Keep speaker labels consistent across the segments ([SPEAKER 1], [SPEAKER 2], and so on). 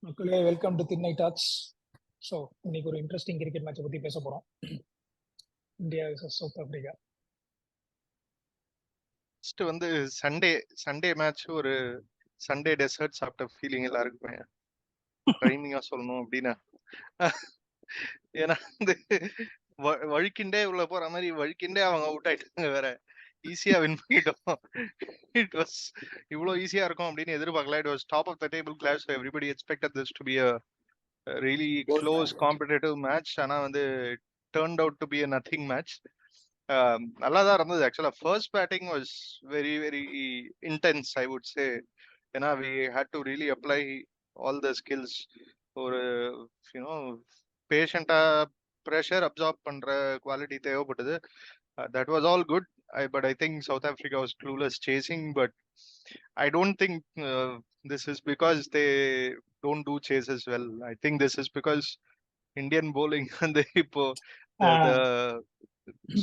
[SPEAKER 1] மக்களே welcome to Thinnai talks. So இன்னைக்கு ஒரு இன்ட்ரெஸ்டிங் கிரிக்கெட் மேட்சை பற்றி பேச போகிறோம். India versus South Africa.
[SPEAKER 2] First வந்து சண்டே மேட்ச் ஒரு சண்டே டெசர்ட் சாப்பிட்ட ஃபீலிங் எல்லாருக்குமே டைமிங்கா சொல்லணும் அப்படின்னா, ஏன்னா வந்து வழுக்கிண்டே உள்ள போற மாதிரி வழுக்கிண்டே அவங்க அவுட் ஆயிட்டாங்க. வேற ஈஸியா வின் பண்ணிட்டோம். இட் வாஸ் இவ்வளவு ஈஸியா இருக்கும் அப்படின்னு எதிர்பார்க்கல. It was top of the table clash. Everybody expected this to be a really close competitive match. ஆனா வந்து turned out to be a nothing match. நல்லா தான் இருந்தது. ஆக்சுவலா first batting was very very intense I would say. ஏன்னா we had to really apply all the skills. ஒரு you know பேஷண்டா pressure absorb பண்ற குவாலிட்டி தேவைப்பட்டது. That was all good. But I think South Africa was clueless chasing. But I don't think this is because they don't do chases well. I think this is because Indian bowling and the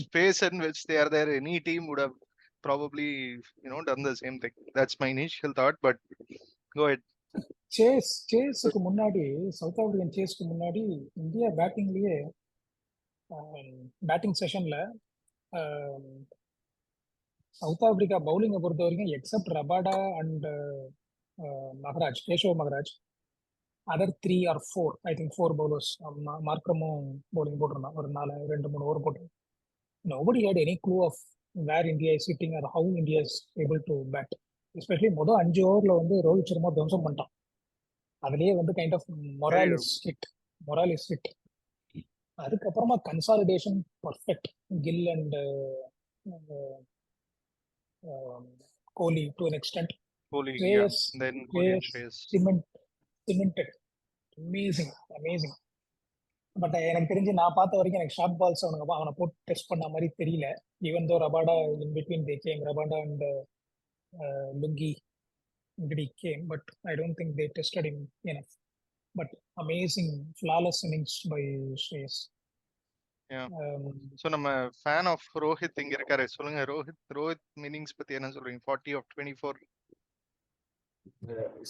[SPEAKER 2] space in which they are there, any team would have probably done the same thing. That's my initial thought, but go ahead.
[SPEAKER 1] சேஸுக்கு முன்னாடி, south African சேஸ்க்கு முன்னாடி India பேட்டிங்லயே batting செஷன்ல South Africa பவுலிங்கை பொறுத்த வரைக்கும் except Rabada and Maharaj, Keshav Maharaj, other 3 or 4 I think 4 bowlers, மார்க்கமும் பவுலிங் போட்டிருந்தான். ஒரு 2-3 ஓவர் போட்டு nobody had any clue of where India is sitting or how India is able to bat. Especially மொதல் 5 ஓவர்ல வந்து ரோஹித் சர்மா துவம்சம் பண்ணிட்டான். அதுலயே வந்து kind of morale is hit. அதுக்கப்புறமா consolidation perfect. Gill and Kohli to an extent. Cemented. Amazing. But எனக்கு தெரிஞ்சு நான் பார்த்த வரைக்கும் எனக்கு ஷார்ட் பால்ஸ் அவனை போட்டு டெஸ்ட் பண்ண மாதிரி தெரியல. Even though Rabada in between they came, Rabada and lungi came, but I don't think they tested him enough. But amazing, flawless innings by Shreyas.
[SPEAKER 2] Yeah. So நம்ம fan of ரோஹித் இங்க இருக்காரு. சொல்லுங்க Rohit meanings பத்தி என்ன சொல்றீங்க? 40 of 24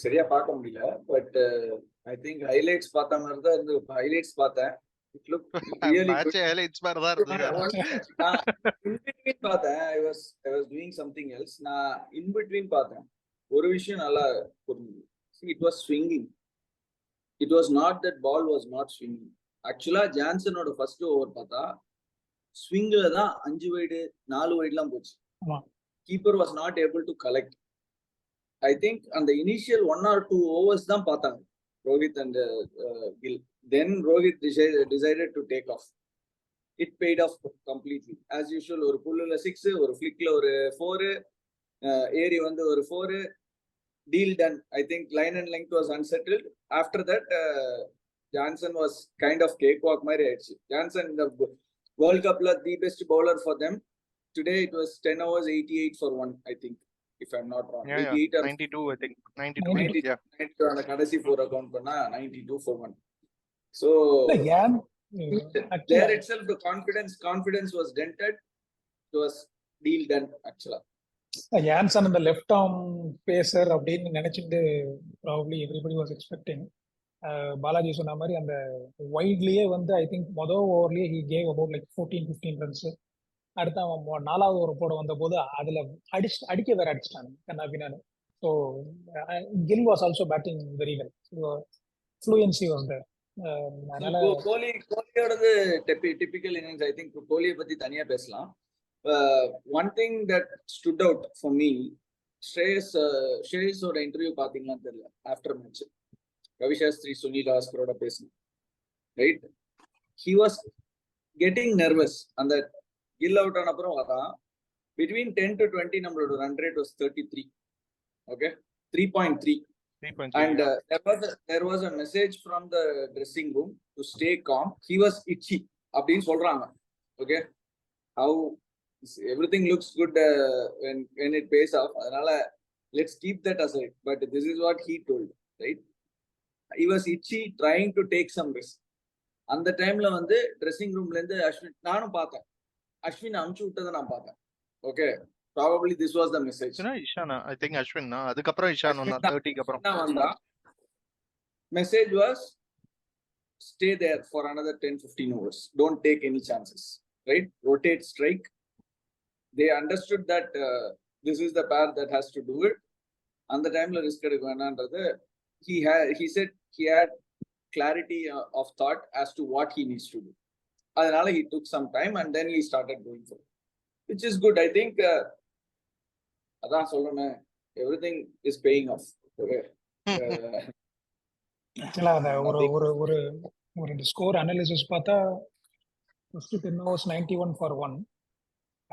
[SPEAKER 3] சரியா பார்க்க முடியல. பட் ஐ திங்க் ஹைலைட்ஸ் பார்த்த மாதிரி தான் இருந்து. ஹைலைட்ஸ் பார்த்தேன். It look really good.
[SPEAKER 2] Highlights மாதிரி தான் இருந்தது.
[SPEAKER 3] நான் இன் பிட்வீன் பார்த்தேன். I was doing something else. நான் இன் பிட்வீன் பார்த்தேன். ஒரு விஷயம் நல்லா புரிஞ்சுது. It was swinging. It was not that ball was not swinging. ஆக்சுவலா ஜான்சனோட ஃபர்ஸ்ட் ஓவர் பார்த்தா ஸ்விங்ல தான் 5 வைடு 4 வைடுலாம் போச்சு. Keeper was not able to collect. I think அந்த இனிஷியல் 1 or 2 ஓவர்ஸ் தான் பார்த்தாங்க Rohit and Gill. Then Rohit decided to take off. It paid off completely. As usual, ஒரு புல்லுல 6, ஒரு ஃபிளிக்ல ஒரு 4, ஏரி வந்து ஒரு 4, deal done. I think line and length was unsettled. After that, Johnson was kind of cakewalk மாதிரி ஆயிடுச்சு. Johnson இந்த World Cupல the best bowler for them. Today it was 10 overs 88 for 1, I think. If I'm not wrong.
[SPEAKER 2] Yeah, 92 I think. 92 yeah.
[SPEAKER 3] 92 அந்த கடைசி 4 account பண்ணா 92 for 1. So there itself the confidence was dented. It was deal done actually.
[SPEAKER 1] Jansen அந்த left arm phasor அப்படின்னு நினைச்சிட்டு probably everybody was expecting. Balaji சொன்ன மாதிரி அந்த வைட்லயே வந்து ஐ திங்க் மொதல் ஓவர்லயே he gave about like 14-15 runs. அடுத்து அவன் 4வது ஓவர் போட வந்த போது அதுல அடிக்க வேற அடிச்சிட்டாங்க கண்ணாபின்னான்னு. So Gill was also batting very well. Fluency was there. அதனால
[SPEAKER 3] கோலியோடது டிபிக்கல் இன்னிங்ஸ். ஐ திங்க் கோலியை பத்தி தனியா பேசலாம். One thing that stood out for me, ஸ்ரேயஸோட இன்டர்வியூ பாத்தீங்கன்னா தெரியல. ஆஃப்டர் மேட்ச் ரவி சாஸ்திரி சுனில் ஆஸ்கரோட பேசணும், right? He was getting nervous. அந்த கில் அவுட் ஆன அப்புறம் வரான். பிட்வீன் 10 to 20 நம்மளோட run rate was 33. Okay, 3.3. And there was a message from the dressing room to stay calm. He was itchy அப்படின்னு சொல்றாங்க. Okay, how everything looks good when it pays off. அதனால let's keep that aside. But this is what he told, right? He was itchy, trying to take some risk. அந்த டைம்ல வந்து dressing ரூம்ல இருந்து அஸ்வின், நானும் பார்த்தேன், அஸ்வின் அமுச்சு விட்டதை நான் பார்த்தேன். Okay, probably this was the message.
[SPEAKER 2] Ishana, I think Ashwin அதுக்கு அப்புறம் இஷான் வந்தா 30க்கு அப்புறம்
[SPEAKER 3] வந்தா. message was stay there for another 10-15 overs. Don't take any chances, right? Rotate, strike. They understood that this is the pair that has to do it. And the time risk he said he had clarity of thought as to what he needs to do. Adanala he took some time and then he started going for it, which is good. I think everything is paying off. Okay.
[SPEAKER 1] ஆக்சுவலா அந்த ஒரு score analysis பார்த்தா first 10 overs 91 for 1.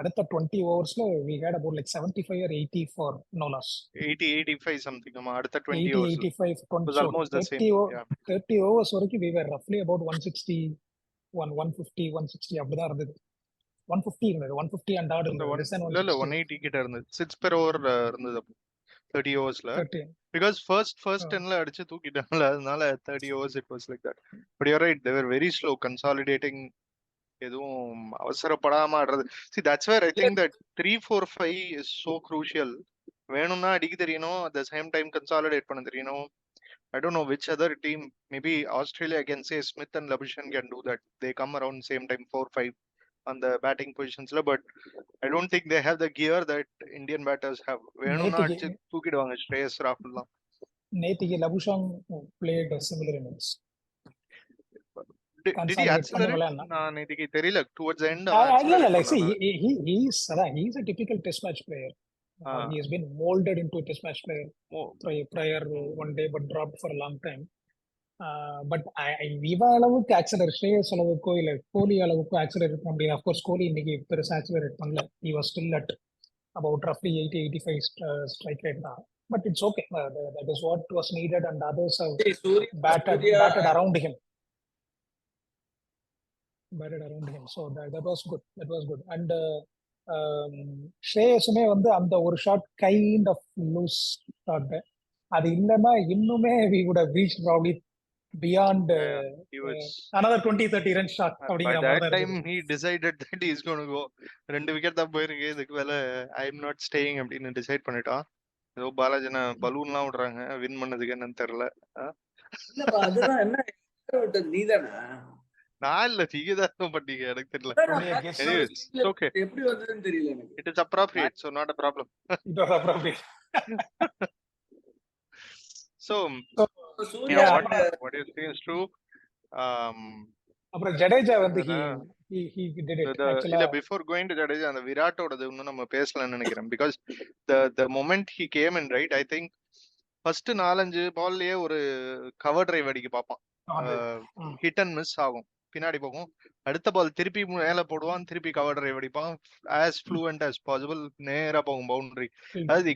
[SPEAKER 1] அடுத்த 20 ஓவர்ஸ்ல we had about like 75 or 80 for no loss.
[SPEAKER 2] 80-85 something. அடுத்த 20
[SPEAKER 1] 80
[SPEAKER 2] overs
[SPEAKER 1] 85
[SPEAKER 2] it was almost the same.
[SPEAKER 1] 30 overs வரைக்கும் we were roughly about 160 150 160 அப்படிதான் இருந்தது. 150 இருந்தது, 150 and odd இருந்தது.
[SPEAKER 2] இல்ல 180 கிட்ட இருந்தது. 6 per over இருந்தது 30 ஓவர்ஸ்ல. Because first 10ல அடிச்சு தூக்கிட்டாங்கல, அதனால 30 overs it was like that. But you're right, they were very slow consolidating. எதுவும் அவசரப்படாம ஆடுறது. See, that's where I think that 3-4-5 is so crucial. வேணும்னா அடிக்க தெரியணும், at the same time consolidate பண்ண தெரியணும். I don't know which other team, maybe Australia, I can say Smith and Labuschagne can do that. They come around same time 4-5 on the batting positions, but I don't think they have the gear that Indian batters have. வேணும்னா அடிச்சு தூக்கிடுவாங்க ஸ்ரேயஸ் ராகுல்லாம்.
[SPEAKER 1] நேத்திக்கு Labuschagne played a similar innings.
[SPEAKER 2] Did he accelerate? நான் நேத்திக்கு தெரியல, towards the end
[SPEAKER 1] he's a typical test match player. He has been molded into a test match player prior one day but dropped for a long time. But இவன் அளவுக்கு accelerate, ஸ்ரேயஸ் அளவுக்கோ இல்ல கோலி அளவுக்கோ accelerate அப்படின்னு of course கோலி இன்னைக்கு பெருசா accelerate பண்ணல. he was still at about roughly 80-85 strike rate தான். But it's okay. That is what was needed and others have batted around him. So that was good. And ஸ்ரேயஸுமே வந்து அந்த ஒரு shot kind of loose shot. அது இல்லைன்னா இன்னுமே we would have reached probably beyond another 20-30 run shot.
[SPEAKER 2] By that time he decided that he is going to go. 2 wicket தான் போயிருக்கு, இதுக்கு மேல I am not staying அப்படின்னு டிசைட் பண்ணிட்டான். ஏதோ பாலாஜினா பலூன்லாம் விடுறாங்க வின் பண்ணதுக்கு என்னன்னு தெரியல.
[SPEAKER 3] அதுதான் என்ன நீதானா?
[SPEAKER 2] நான் இல்ல, நீங்க தான் பண்ணீங்க, எனக்கு தெரியல. ஓகே,
[SPEAKER 3] எப்படி வந்ததுன்னு தெரியல எனக்கு.
[SPEAKER 2] It is appropriate, so not a problem.
[SPEAKER 1] It was appropriate.
[SPEAKER 2] So
[SPEAKER 3] Surya,
[SPEAKER 2] what you say is true.
[SPEAKER 1] அப்புறம் ஜடேஜா வந்து he did it actually.
[SPEAKER 2] இல்ல, before going to Jadeja, அந்த விராட்டோடது இன்னும் நம்ம பேசலாம்னு நினைக்கிறேன். Because the moment he came in, right, I think first 4-5 பால்லயே ஒரு cover drive அடிக்க பாப்பான். ஹிட் அண்ட் மிஸ் ஆகும், பின்னாடி போகும். அடுத்த பால் திருப்பி மேல போடுவான், திருப்பி கவர் டிரைவ் அடிப்பான், as fluent as possible, நேரா போகும் பவுண்டரி. அது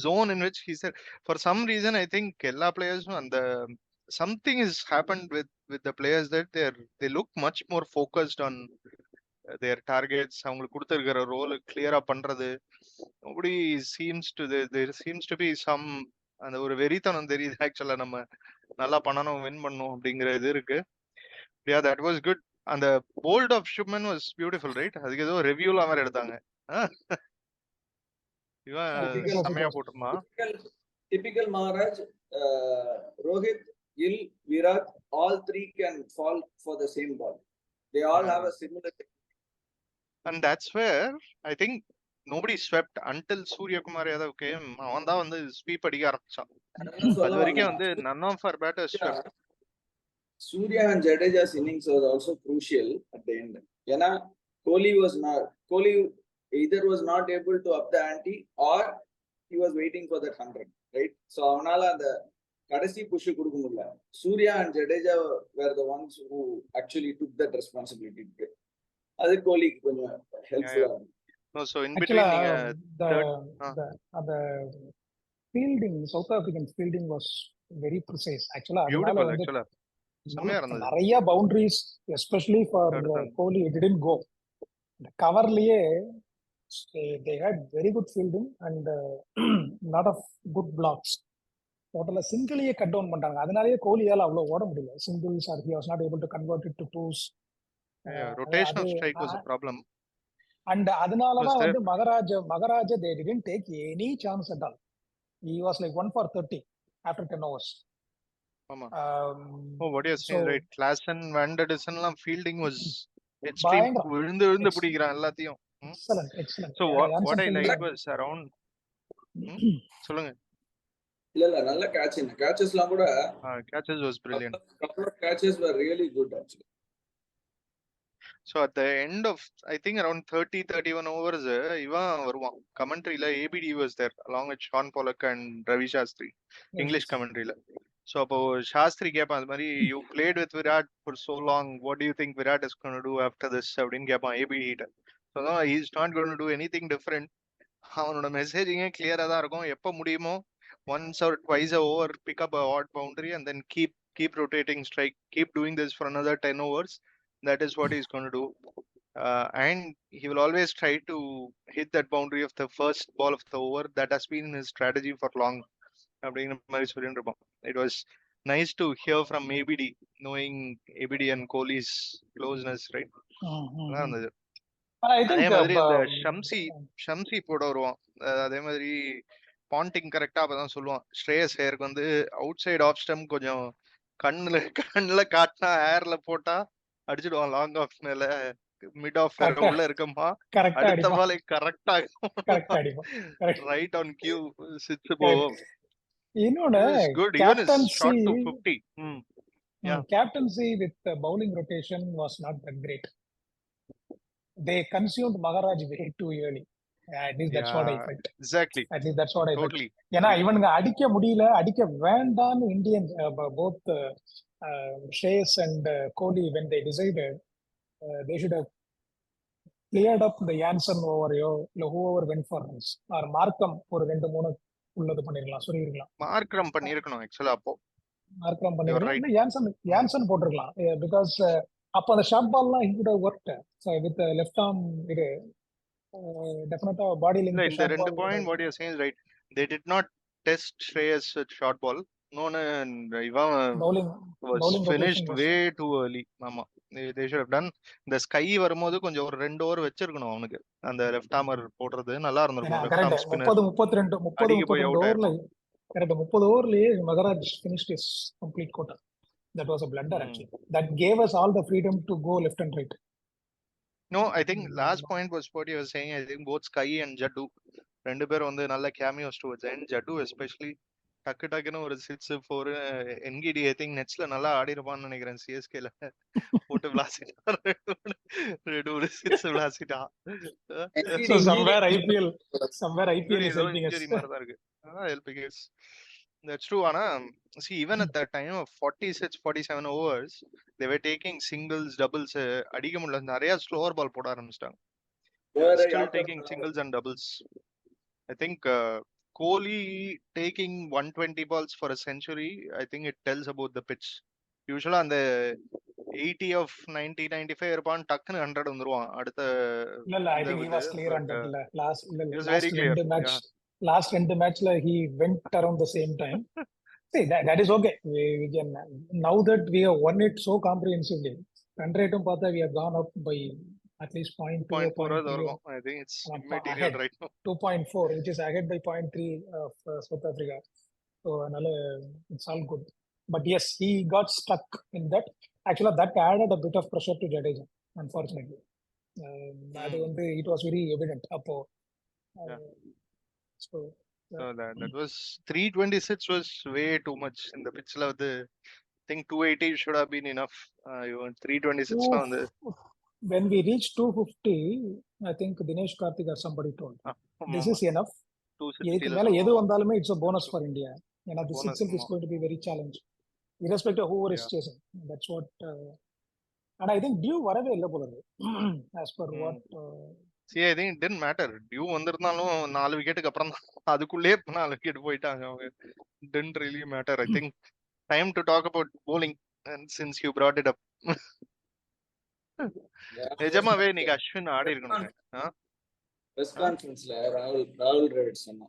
[SPEAKER 2] zone in which he said for some reason I think எல்லா பிளேயர்ஸும் அந்த something has happened with the players that they look much more focused on their targets. அவங்களுக்கு கொடுத்திருக்கிற role கிளியரா பண்றது. nobody seems to there seems to be some அந்த ஒரு வெறித்தனம் தெரியுது. ஆக்சுவலா நம்ம நல்லா பண்ணணும், வின் பண்ணணும் அப்படிங்கிற இது இருக்கு. Yeah, that was good. And the bold of Shubman was beautiful, right? அதுக்கு ஏதோ ரிவ்யூல மாதிரி எடுத்தாங்க. இவன் செமையா போட்டுமா.
[SPEAKER 3] Typical Maharaj, Rohit, Gill, Virat, all three can fall for the same ball. They all have a similar technique.
[SPEAKER 2] And that's where I think nobody swept until Surya Kumar Yadav came. அவன் தான் வந்து sweep அடிக்க ஆரம்பிச்சான். அது வரைக்கும் வந்து none of our batters swept.
[SPEAKER 3] Surya and Jadeja's innings was also crucial at the end. Yana Kohli either was not able to up the ante or he was waiting for that 100, right? So avanala and the kadasi push kudukka mudla. Surya and Jadeja were the ones who actually took that responsibility. Adu Kohli konja helpful.
[SPEAKER 2] No, so in between
[SPEAKER 1] the fielding, South African fielding was very precise. Actually,
[SPEAKER 2] beautiful.
[SPEAKER 1] நிறைய boundaries especially for Kohli didn't go. இந்த கவர்லயே they had very good fielding and lot of good blocks. டோட்டலா சிங்கிளையே cut down பண்றாங்க. அதனாலேயே கோலியால அவ்வளவு ஓட முடியல. Singles are he was not able to convert it to twos.
[SPEAKER 2] Rotational strike was a problem.
[SPEAKER 1] And அதனாலதான் வந்து மகராஜ they didn't take any chance at all. He was like 1 for 30 after 10 overs.
[SPEAKER 2] ஆமா.
[SPEAKER 1] Um,
[SPEAKER 2] Oh, what you're saying
[SPEAKER 1] so
[SPEAKER 2] right. Klassen, Van der Dussen எல்லாம் fielding was extreme.
[SPEAKER 1] பயங்கரம்.
[SPEAKER 2] விழுந்து பிடிக்கிறான் எல்லாத்தையும்.
[SPEAKER 1] Excellent.
[SPEAKER 2] So what I
[SPEAKER 1] fielding
[SPEAKER 2] like was around. சொல்லுங்க.
[SPEAKER 3] இல்ல நல்ல catchesலாம் கூட
[SPEAKER 2] Catches was brilliant.
[SPEAKER 3] couple of catches were really good actually.
[SPEAKER 2] So at the end of I think around 30-31 overs இவன் வருவான் கமெண்ட்ரியில. ABD was there along with Sean Pollock and Ravi Shastri English commentary-ல. So அப்போ சாஸ்திரி கேட்பான் அது மாதிரி you played with Virat for so long, what do you think Virat is going to do after this அப்படின்னு கேட்பான் ABD கிட்ட. So no, he is not going to do anything different. அவனோட மெசேஜிங்கே கிளியரா தான் இருக்கும். எப்போ முடியுமோ once or twice a over pick up a odd boundary and then keep rotating strike, keep doing this for another 10 overs. That is what he's going to do. And he will always try to hit that boundary of the first ball of the over. That has been his strategy for long. It was nice to hear from ABD, knowing ABD and Kohli's closeness, right?
[SPEAKER 1] I think
[SPEAKER 2] அதே மாதிரி இந்த Shamsi போட வருவான். அதே மாதிரி bonding கரெக்டா அப்பதான் சொல்லுவான் ஸ்ரேயஸ் ஐயருக்கு வந்து அவுட் சைடு ஆஃப் ஸ்டம் கொஞ்சம் கண்ணுல காட்டினா ஏர்ல போட்டா அடிச்சிடுவான். லாங் ஆஃப் மேல மிட் ஆஃப் வேற உள்ள இருக்கமா அடுத்த பால் கரெக்டா ரைட் ஆன் கியூ சிக்ஸ் போவோம்.
[SPEAKER 1] இன்னொன்னு
[SPEAKER 2] good even is shot to 50.
[SPEAKER 1] Captaincy with the bowling rotation was not that great. They consumed Maharaj way too early. At least that's what I felt.
[SPEAKER 2] Exactly.
[SPEAKER 1] At least that's what I
[SPEAKER 2] totally
[SPEAKER 1] felt. ஏன்னா இவனுங்க அடிக்க முடியல, அடிக்க வேண்டாம்னு Indian both Shreyas and Kohli when they decided they should have cleared up the Jansen overயோ இல்ல whoever went for runs or Markham ஒரு 2-3 உள்ளது பண்ணிருக்கலாம், சொல்லிருக்கலாம்.
[SPEAKER 2] மார்க்ரம் பண்ணிருக்கணும் ஆக்சுவலா. அப்போ
[SPEAKER 1] மார்க்ரம் பண்ணிருக்கலாம், யான்சன் போட்டிருக்கலாம். பிகாஸ் அப்போ அந்த ஷார்ட் பால்லாம் he could have worked with the left arm. இது டெஃபினட்டா பாடி லிங்க்
[SPEAKER 2] இந்த ரெண்டு point what you're saying is right. They did not test Shreyas with short ball. இவன் was finished way too early. ஆமா, they should have done. இந்த sky வரும்போது கொஞ்சம் ஒரு 2 ஓவர் வச்சிருக்கணும் அவனுக்கு. அந்த லெஃப்ட் ஆர்மர் போடுறது நல்லா இருந்திருக்கும். லெஃப்ட் ஆர்ம் ஸ்பின்னர்
[SPEAKER 1] 30 ஓவர்ல கரெக்ட் 30 ஓவர்லயே Maharaj finished his complete quota. That was a blunder actually. That gave us all the freedom to go left and right.
[SPEAKER 2] No, I think last point was what you were saying. I think both Sky and Jaddu ரெண்டு பேரும் வந்து நல்ல cameos towards the end. Jaddu especially டக்குன்னு ஒரு 6-4 Ngidi I think நெட்ஸ்ல நல்லா ஆடி இருப்பான்னு நினைக்கிறேன். சிஎஸ்கேல போட்டு விளாசிட்டான், 2 6 விளாசிட்டான்.
[SPEAKER 1] somewhere IPL is helping us.
[SPEAKER 2] மாதிரி தான் இருக்கு. helping us. That's true. Ana, see, even at that time of 46-47 overs, they were taking singles, doubles. அடிக்க முடியல, நிறைய ஸ்லோவர் பால் போட ஆரம்பிச்சிட்டாங்க. Still taking singles and doubles. I think Kohli taking 120 balls for a century, I think it tells about the pitch. Usually அந்த 80 of 90-95 இருப்பான், டக்குன்னு 100 வந்துருவான் அடுத்த.
[SPEAKER 1] இல்ல I think he was clear on that. Last 2 matchல he went around the same time. See, that is okay. We can, now that we have won it so comprehensively, run rate பார்த்தா we have gone up by at least 0.2.
[SPEAKER 2] I think it's immaterial right now.
[SPEAKER 1] 2.4, which is ahead by 0.3 of South Africa. So it's all good. But yes, he got stuck in that. Actually, that added a bit of pressure to Jadeja, unfortunately. It was very evident.
[SPEAKER 2] So that was 326 was way too much in the pitch. I think 280 should have been enough. 326 now.
[SPEAKER 1] When we reached 250, I think Dinesh Karthik or somebody told this is enough. 260 எது வந்தாலுமே it's a bonus for India. This itself is going to be very challenging, irrespective of whoever is chasing. That's what. And I think Dew வரவே இல்ல போல as per what.
[SPEAKER 2] See, I think it didn't matter. Dew வந்திருந்தாலும் 4 விக்கெட்டுக்கு அப்புறம் அதுக்குள்ளே 4 wicket போயிட்டாங்க அவங்க. Didn't really matter. I think time to talk about bowling, and since you brought it up. நிஜமாவே நீங்க அஸ்வின் ஆடி இருக்கணும்.
[SPEAKER 3] பிரஸ் கான்ஃபரன்ஸ்ல ராகுல் டிராவிட் சொன்னா,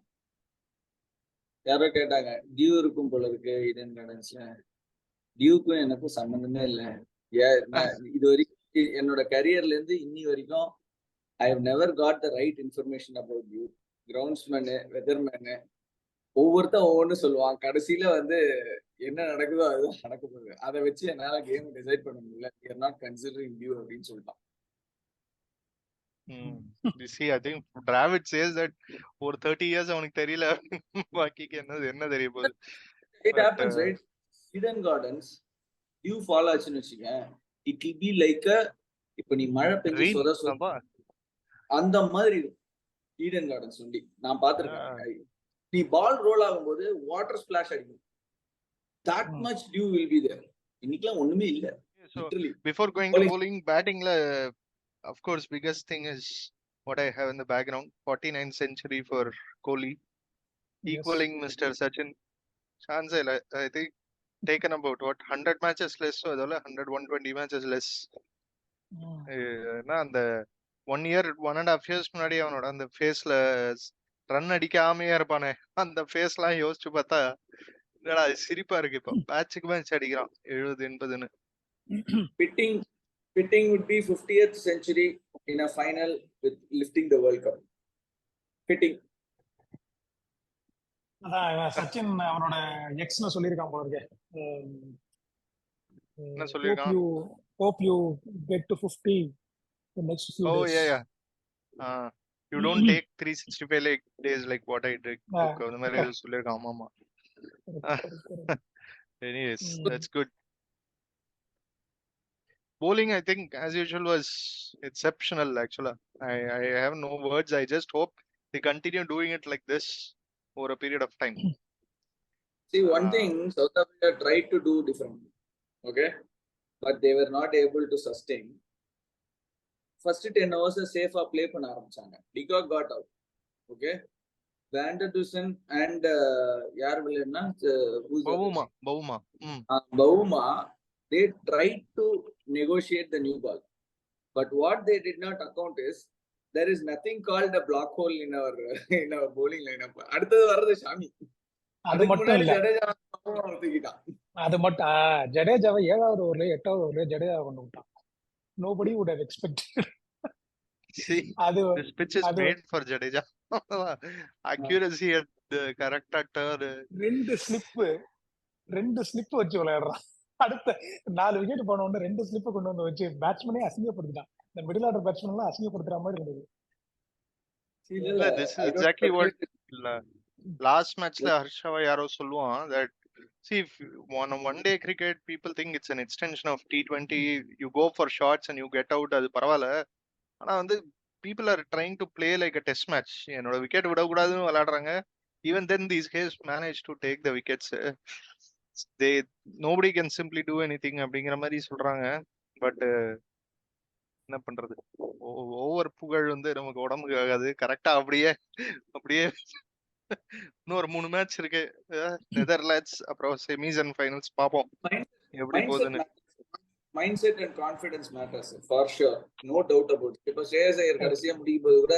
[SPEAKER 3] யாரோ கேட்டாங்க டியூ இருக்கும் போல இருக்கு இடன் கார்டன்ஸ்ல. டியூக்கும் எனக்கும் சம்பந்தமே இல்லை. இது வரைக்கும் என்னோட கரியர்ல இருந்து இன்னி வரைக்கும் I have never got the right information about you. Groundsman, weatherman, ஒவ்வொருத்தன் ஒவ்வொன்னு சொல்லுவான். கடைசியில வந்து என்ன நடக்குதோ அதுதான் நடக்க போகுது. அதை வச்சு என்னால கேம் டிசைட் பண்ண முடியல. We are not considering you அப்படின்னு சொல்லிட்டான்.
[SPEAKER 2] You see, I think Dravid says that ஒரு 30 years அவனுக்கு தெரியல. பாக்கிக்கு என்ன தெரிய போகுது.
[SPEAKER 3] It happens, right? Eden Gardens, dew fall ஆச்சுன்னு வச்சுக்க, it will be like a, இப்ப நீ மழை பெஞ்சு சொத அந்த மாதிரி ஈடன் கார்டன்ஸ் ஒண்டி நான் பாத்திருக்கேன். நீ பால் ரோல் ஆகும்போது வாட்டர் ஸ்பிளாஷ் அடிக்கும். That much dew will be there. இன்னைக்குலாம் ஒண்ணுமே இல்ல.
[SPEAKER 2] Before going to bowling, battingல of course biggest thing is what I have in the background, 49th century for Kohli, equaling Mr. Sachin. Chance I think taken about what 100 matches less, so adala 120 matches less. Na and 1 year 1.5 years முன்னாடி அவனோட அந்த ஃபேஸ்ல run அடிக்காமயே இருப்பானே, அந்த ஃபேஸ்லாம் யோசிச்சு பார்த்தா என்னடா சிரிப்பா இருக்கு. இப்போ மேட்சுக்கு மேட்ச் அடிக்கிறான் 70-80ன்னு.
[SPEAKER 3] Fitting would be 50th century in a final with lifting the World Cup. Fitting.
[SPEAKER 1] அதான் சச்சின் அவனோட எக்ஸ்னு சொல்லியிருக்கான் போல இருக்கே.
[SPEAKER 2] என்ன சொல்லிருக்கான்?
[SPEAKER 1] Hope you get to 50 the next few days.
[SPEAKER 2] Oh yeah. You don't take 365 days like what I did. அந்த மாதிரி சொல்லிருக்கான். ஆமா. Anyways, that's good. Bowling, I think, as usual, was exceptional. Actually, I have no words. I just hope they continue doing it like this over a period of time.
[SPEAKER 3] See, one thing South Africa tried to do differently, okay, but they were not able to sustain. First 10 hours safe play பண்ண ஆரம்பிச்சாங்க. Decock got out, okay. Vander Dusen and யார் விளையாடுனா Bavuma they tried to negotiate the new ball, but what they did not account is there is nothing called a block hole in our bowling lineup. அடுத்தது வரது Xiaomi.
[SPEAKER 1] அது மட்டும் இல்ல, அது மட்டும் ஜடேஜாவை 7வது ஓவர்ல 8வது ஓவர்ல ஜடேஜா கொண்டு விட்டான். Nobody would have expected.
[SPEAKER 2] See, this pitch is made for Jadeja. Accuracy at the correct turn. ரெண்டு ஸ்லிப் வச்சு விளையாடுறான். அடுத்த 4 விக்கெட் போன உடனே 2 ஸ்லிப் கொண்டு வந்து வச்சு பேட்ஸ்மேனே அசிங்கப்படுத்திட்டான். இந்த மிடில் ஆர்டர் பேட்ஸ்மேன் எல்லாம் அசிங்கப்படுத்துற மாதிரி இருந்தது. This is exactly what last matchல ஹர்ஷாவா யாரோ சொல்லுவான் that see, if on a one day cricket people think it's an extension of T20, you go for shots and you get out, அது பரவாயில்ல. ஆனா வந்து people are trying to play like a test match. என்னோட wicket விடக்கூடாதுன்னு விளையாடுறாங்க. Even then these guys manage to take the wickets. Nobody can simply do anything அப்படிங்கிற மாதிரி சொல்றாங்க. But என்ன பண்றது, ஓவர் புகழ் வந்து நமக்கு உடம்புக்கு ஆகாது. கரெக்டா அப்படியே இன்னொரு 3 மேட்ச் இருக்கு. நெதர்லாண்ட்ஸ், அப்புறம் செமிஸ் அண்ட் ஃபைனல்ஸ் பாப்போம் எப்படி போகுதுன்னு.
[SPEAKER 3] Mindset and confidence matters for sure, no doubt about it. இப்ப ஸ்ரேயஸ் ஐயர் கடைசியா முடியும் போது கூட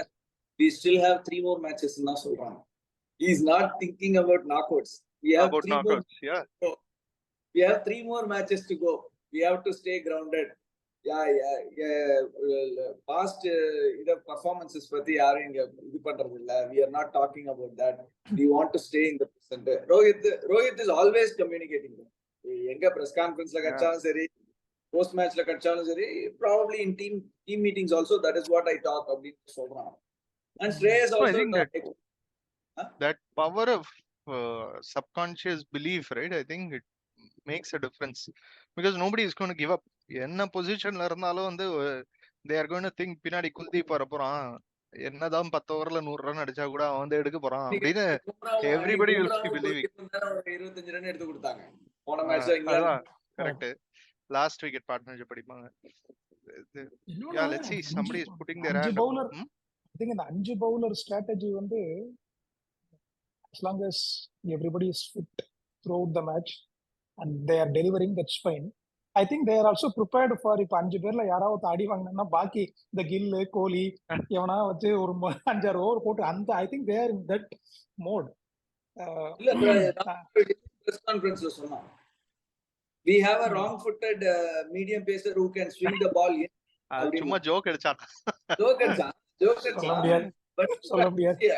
[SPEAKER 3] we still have 3 more matches ன்னு தான் சொல்றாங்க. He is not thinking about knockouts. We have 3 more matches to go. We have to stay grounded. Past performances பத்தி யாரும் இங்க இது பண்றது இல்ல. We are not talking about that. We want to stay in the present. Rohit is always communicating. எங்க press conferenceல கச்சாலும் சரி, post matchல கச்சாலும் சரி, probably in team meetings also, that is what I talk அப்படின்னு சொல்றான். And Shreyas also
[SPEAKER 2] that power of subconscious belief, right? I think it makes a difference because nobody is going to give up. என்ன பொசிஷன்ல இருந்தாலும் வந்து they are going to think பின்னாடி குல்தீப் வர போறான், என்னதான் 10 ஓவர்ல 100 ரன் அடிச்சா கூட அவன் வந்து எடுக்க போறான் அப்படின்னு everybody will be believing.
[SPEAKER 3] 25 run எடுத்து கொடுத்தாங்க போன மேட்ச்ல.
[SPEAKER 2] அதான் கரெக்ட். லாஸ்ட் விக்கெட் பார்ட்னர்ஷிப் படிப்பாங்க. Yeah, let's see, somebody is putting their hand up.
[SPEAKER 1] I think இந்த 5 பவுலர் ஸ்ட்ராட்டஜி வந்து as long as everybody is fit throughout the match and they are delivering, that's fine. I think they are also prepared for if 5 பேர்ல யாராவது அடி வாங்கினா பாக்கி இந்த கில்லு கோலி எவனா வச்சு ஒரு 5-6 ஓவர் போட்டு அந்த I think they are in that mode.
[SPEAKER 3] இல்ல press conference சொன்னா we have a wrong footed medium pacer who can swing the ball in.
[SPEAKER 2] சும்மா ஜோக் அடிச்சான்.
[SPEAKER 3] சொல்ல முடியாது.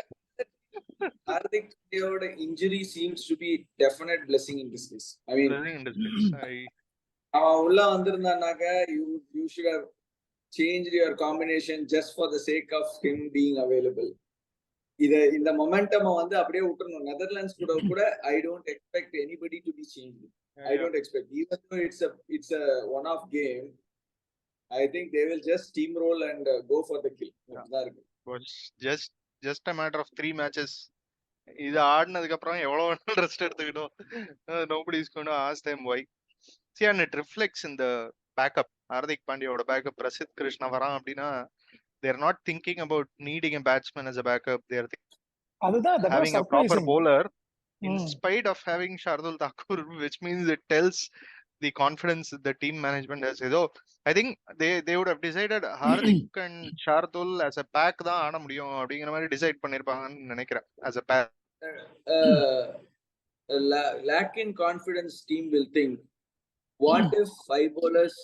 [SPEAKER 3] Hardik Pandya's injury seems to be definite blessing in disguise. I mean,
[SPEAKER 2] Blessing in disguise.
[SPEAKER 3] அவன் உள்ள வந்திருந்தானாக்க you should have changed your combination just for the sake of him being available. இந்த momentum வந்து அப்படியே விட்டுறணும். Netherlands கூட I don't expect anybody to be changed. I don't expect, even though it's a one-off game, I think they will just steamroll and go for the kill.
[SPEAKER 2] Just a matter of 3 matches. இது ஆடினதுக்கு அப்புறம் எவ்வளவு rest எடுத்துக்கிட்டோம். Nobody is going to ask them why. See, and it reflects in the backup. Hardik Pandya's backup Prasidh Krishna varan அப்படினா they're not thinking about needing a batsman as a backup. They're having a proper bowler in spite of having Shardul Thakur, which means it tells the confidence the team management has. So I think they would have decided Hardik and Shardul as a pack தான் ஆட முடியும் அப்படிங்கிற மாதிரி decide பண்ணிருப்பாங்கன்னு நினைக்கிறேன். As a pack,
[SPEAKER 3] lack in confidence team will think, what if 5 bowlers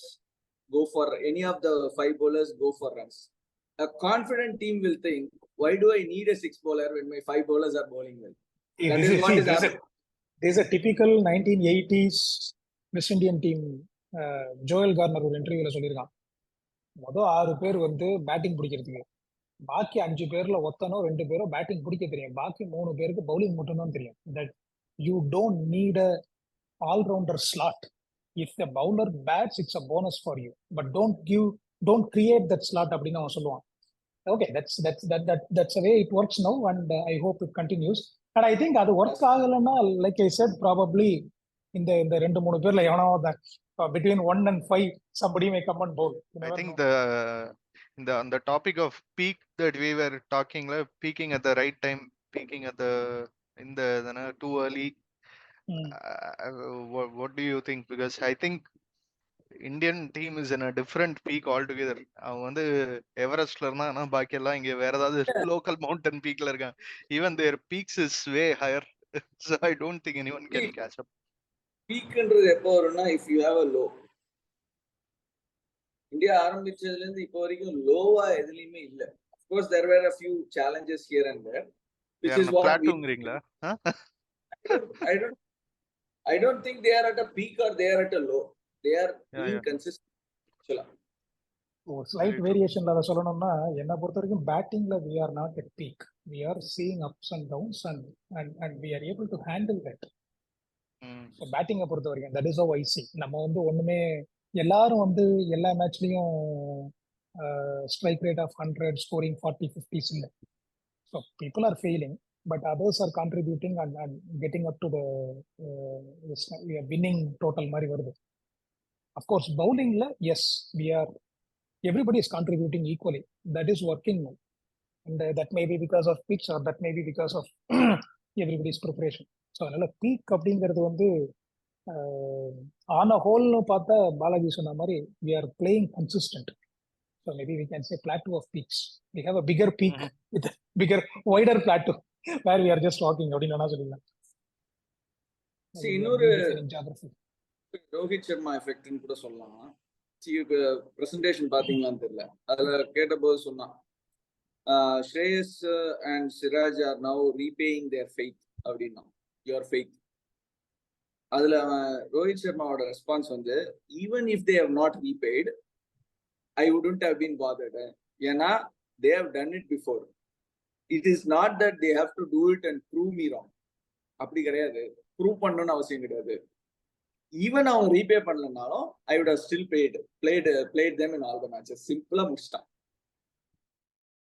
[SPEAKER 3] go for any of the 5 bowlers go for runs? A confident team will think, why do I need a 6 bowler when my 5 bowlers are bowling well? That is what is happening.
[SPEAKER 1] There's a typical 1980s West Indian team. Joel Garner ஒரு இன்டர்வியூல சொல்லியிருக்கான், மொதல் 6 பேர் வந்து batting பிடிக்கிறதுக்கு, பாக்கி 5 பேர்ல ஒத்தனோ 2 பேரோ பேட்டிங் பிடிக்க தெரியும், பாக்கி 3 பேருக்கு பவுலிங் மட்டும்தான் தெரியும். That you don't need a all-rounder slot. If the bowler bats, it's a bonus for you, but don't create that slot அப்படின்னு அவன் சொல்லுவான். Okay, that's the way it works now, and I hope it continues. And I think அது work ஆகலன்னா, like I said, probably இந்த 2-3 பேர்ல எவனோ between 1 and 5 somebody may come and bowl.
[SPEAKER 2] I think the topic of peak that we were talking, peaking at the right time, peaking at the too early. What do you think? Because I think Indian team is in a different peak altogether. அவன் வந்து எவரெஸ்ட்ல இருந்தா பாக்கி எல்லாம் இங்க வேற ஏதாவது local mountain பீக்ல இருக்காங்க. Even their peaks is way higher. So I don't think anyone can catch up.
[SPEAKER 3] பீக்ன்றது எப்போ வரும்னா, if you have a low. India ஆரம்பிச்சதுல இருந்து இப்போ வரைக்கும் லோவா எதுலயுமே இல்ல. Of course there were a few challenges here and there, which is what
[SPEAKER 2] plateauங்கறீங்களா?
[SPEAKER 3] I don't think they are at a peak or they are at a low. They are being consistent.
[SPEAKER 1] Slight variation la சொல்லணும்னா, என்ன பொறுத்த வரைக்கும் பேட்டிங்ல we are not at peak. We are seeing ups and downs and we are able to handle that. So batting பொறுத்த வரைக்கும் that is how I see. நம்ம வந்து ஒண்ணுமே எல்லாரும் வந்து எல்லா மேட்ச்லயும் strike rate of 100, scoring 40, 50s இல்ல. So people are failing, but others are contributing and getting up to the winning total மாதிரி வருது. Of course, bowling la, yes, everybody is contributing equally. That is working now, and that may be because of pitch or that may be because of everybody's preparation. So அதனால peak அப்படிங்கிறது வந்து on a whole பார்த்தா பாலாஜி சொன்ன மாதிரி we are playing consistent. So maybe we can say plateau of peaks. We have a bigger peak with a bigger, wider plateau where we are just walking. அப்படின்னா சொல்லிடலாம்.
[SPEAKER 3] இன்னொரு ரோஹித் சர்மா எஃபெக்ட்னு கூட சொல்லலாம். பிரசன்டேஷன் பாத்தீங்களான்னு தெரியல, அதுல கேட்டபோது சொன்னான், Shreyas and Siraj are now repaying their faith அப்படின்னா, யுவர் ஃபெய்த். அதுல ரோஹித் சர்மாவோட ரெஸ்பான்ஸ் வந்து, even if they have not repaid I wouldn't have been bothered. ஏன்னா they have done it before. It is not that they have to do it and prove me wrong. அப்படி கிடையாது, prove பண்ணணும்னு அவசியம் கிடையாது. Even அவங்க repay பண்ணலனாலும் I would have still played them in all the matches. சிம்பிளா முடிச்சிட்டான்.